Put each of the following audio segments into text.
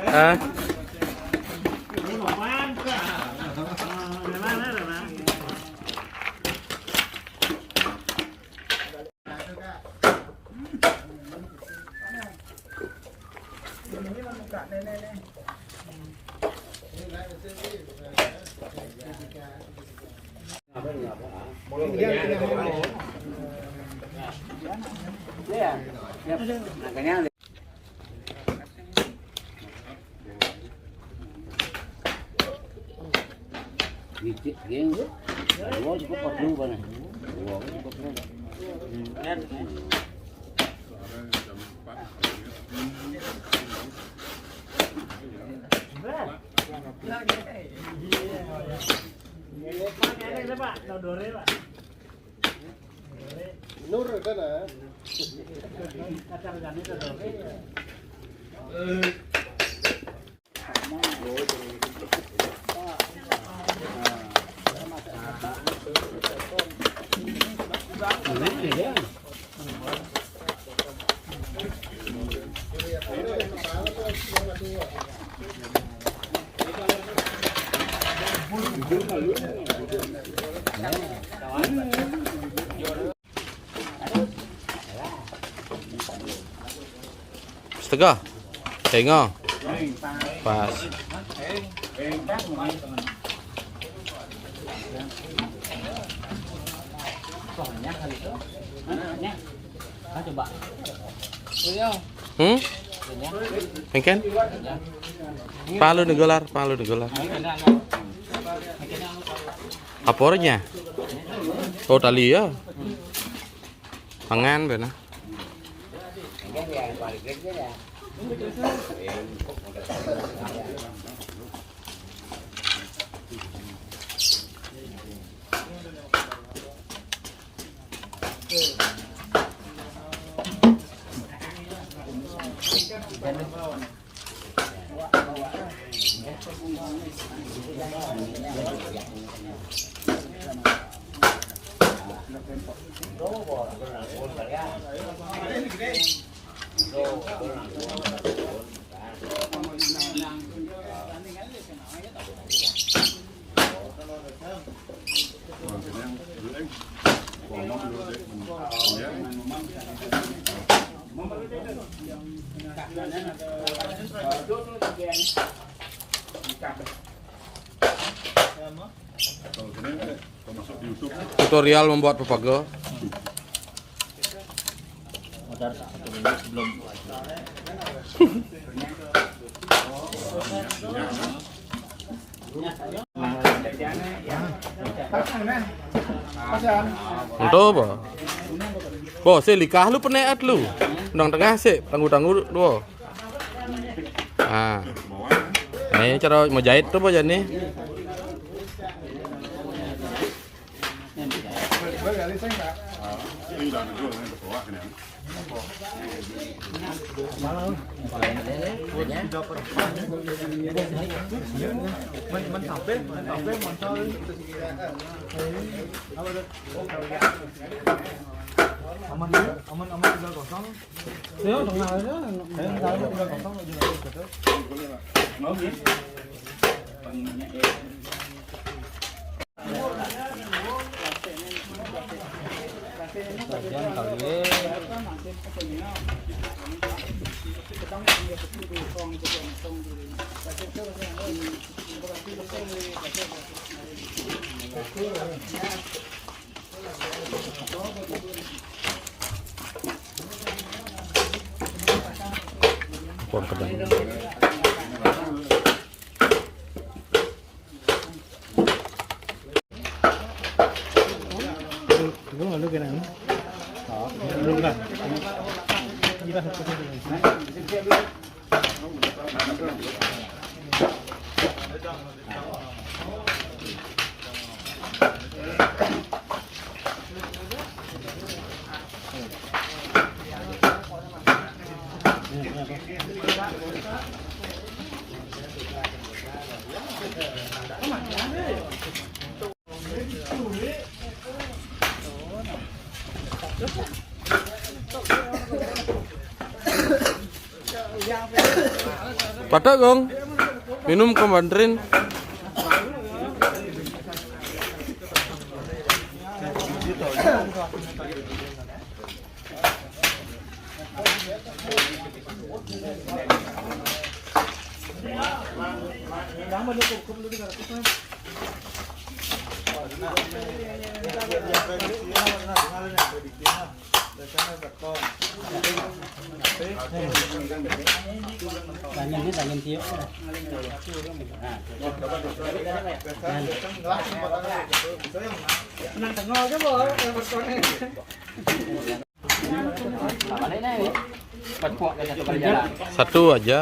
À. Setengah, tengok, pas. Pengen? Palu digelar. Apornya? Oh tali ya? Pangan benar. Tutorial membuat papago. Untuk apa? Boh, saya likah lu peneat lu. Undang tengah sih, tangguh dua. Ah. Ini cara mau jahit tuh apa nih? Aman 3-0. Saya tengah aja. Saya 3-0 juga betul. Pohon kedang. Belum ada kena. Belum kan. Kita Pada gong. Minum komandrin. Tangan tiup. Nang tengah aja boh, Satu aja.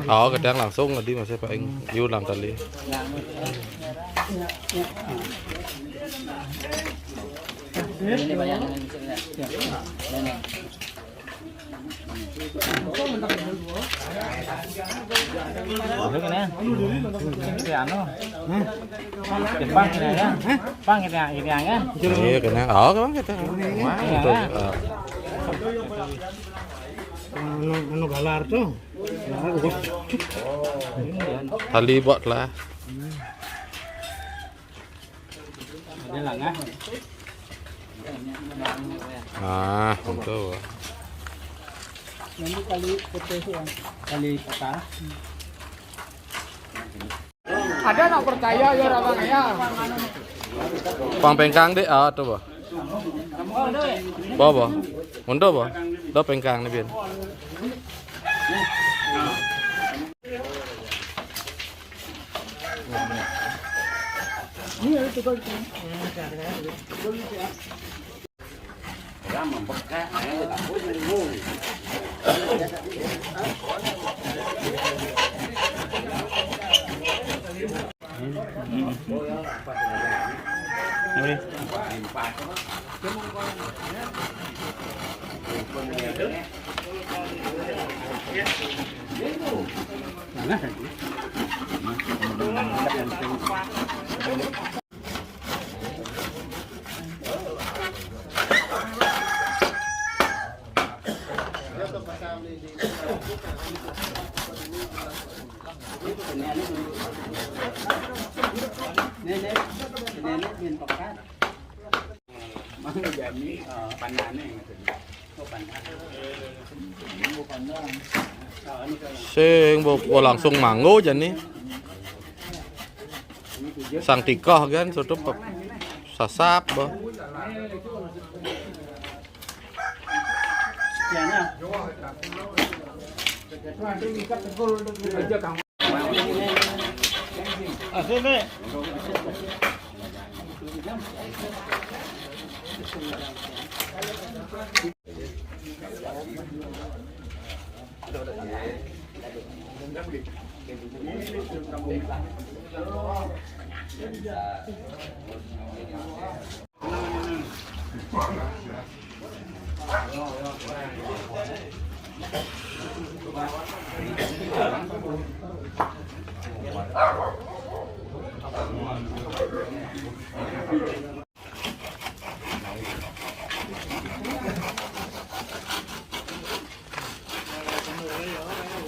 Oh, kadang langsung tadi masih Pak Ing diulang tadi. Iya, kena. Oh, kan kita. Anu galar tuh. Tali buat lah. Ah, betul. Nanti kali putih ya. Kali patah. Ada nak percaya ya orang ya. Pang pengkang deh, ah tu bah. Bah. Untuk bah. Dah pengkang ni biar. Sing bo langsung manggo jani. Sang tikoh kan tutup sasap boh.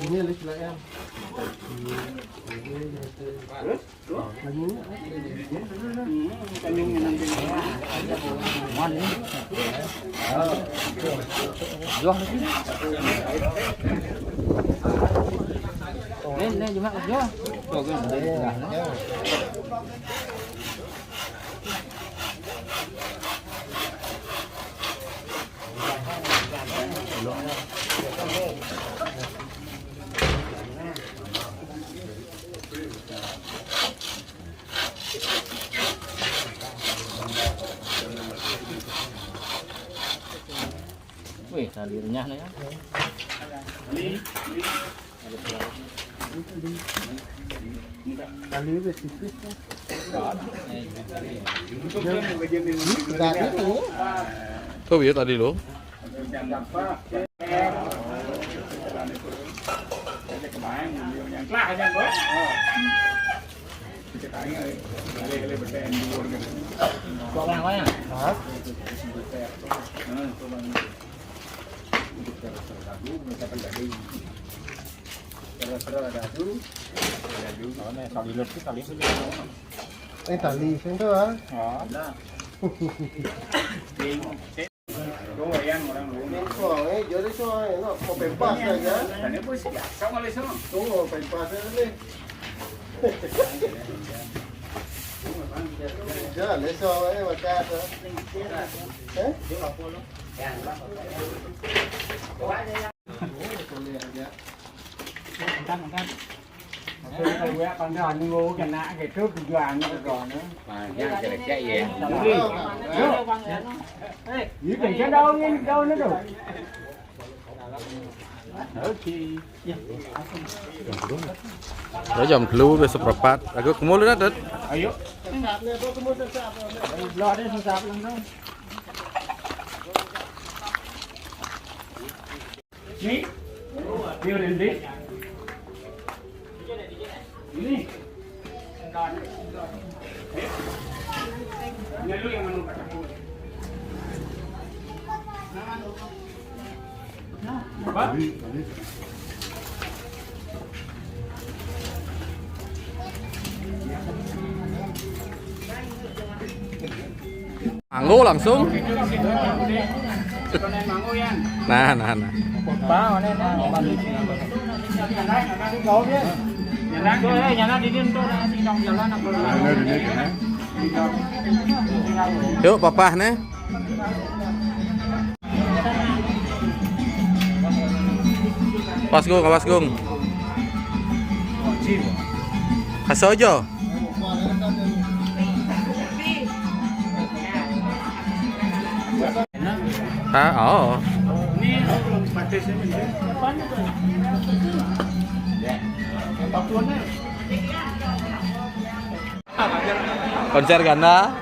Ini lagi ya. Lên cuma kerja. Wih, tali renyah nih ya. Kali itu tipis. Tuh ya tadi lo. Kok namanya? Tali itu ah. Jadi soalnya kok bebas aja. Dan itu sih sama leso. Tuh bebas aja. Ya, leso makan. Makan. Tôi quét con cái hình ngu cái nã cái trước cái doàn nó còn nữa. Mà nhang cái này chạy về. Dưới cái đâu nhưng đâu nó được. Đó dòng lưu về sập pat. Aku kemul dah dat. Ayo. Lo ada susah lắm đâu. Ni. Dia đến đi. Ini. Ini lu yang menunggu. Apa? Mango langsung. Nah. Yuk papa nih. Pas gung. Kasih aja. Oh. Konser ganda.